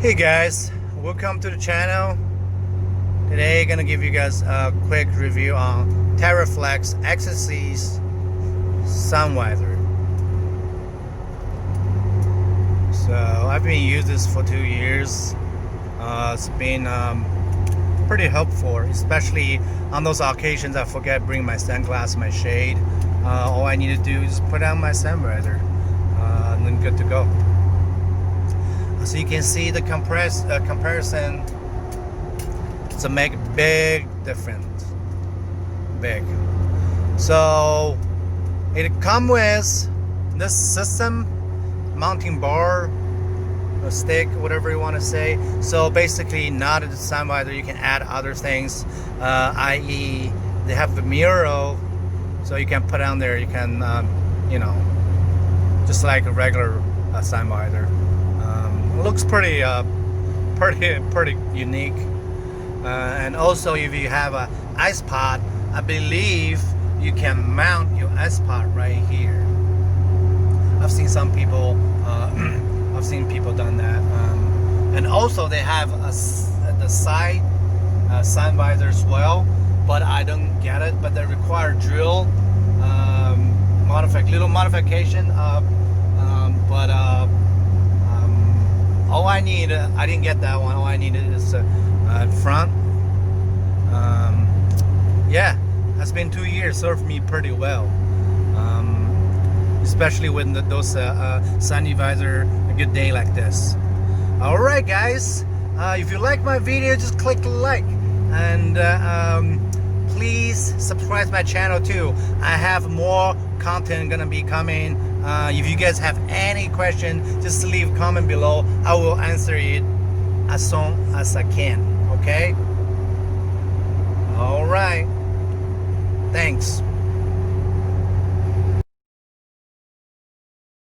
Hey guys, welcome to the channel. Today gonna give you guys a quick review on TeraFlex Axis sun visor. So I've been using this for 2 years. It's been pretty helpful, especially on those occasions I forget to bring my sunglasses, my shade. All I need to do is put on my sun visor and then good to go. So you can see the comparison. It's a make big difference. Big. So it comes with this system, mounting bar, a stick, whatever you want to say. So basically, not a sun visor. You can add other things, i.e., they have the mirror, so you can put on there. You can, just like a regular sun visor. Looks pretty unique. And also, if you have an ice pod, I believe you can mount your ice pod right here. I've seen some people. I've seen people done that. And also, they have the side sun visor as well, but I don't get it. But they require drill little modification. All I need, I didn't get that one. All I needed is front. Yeah, it's been 2 years. Served me pretty well, especially when those sunny visor a good day like this. All right, guys. If you like my video, just click like and please subscribe to my channel too. I have more content gonna be coming. If you guys have any question, just leave a comment below. I will answer it as soon as I can. Okay.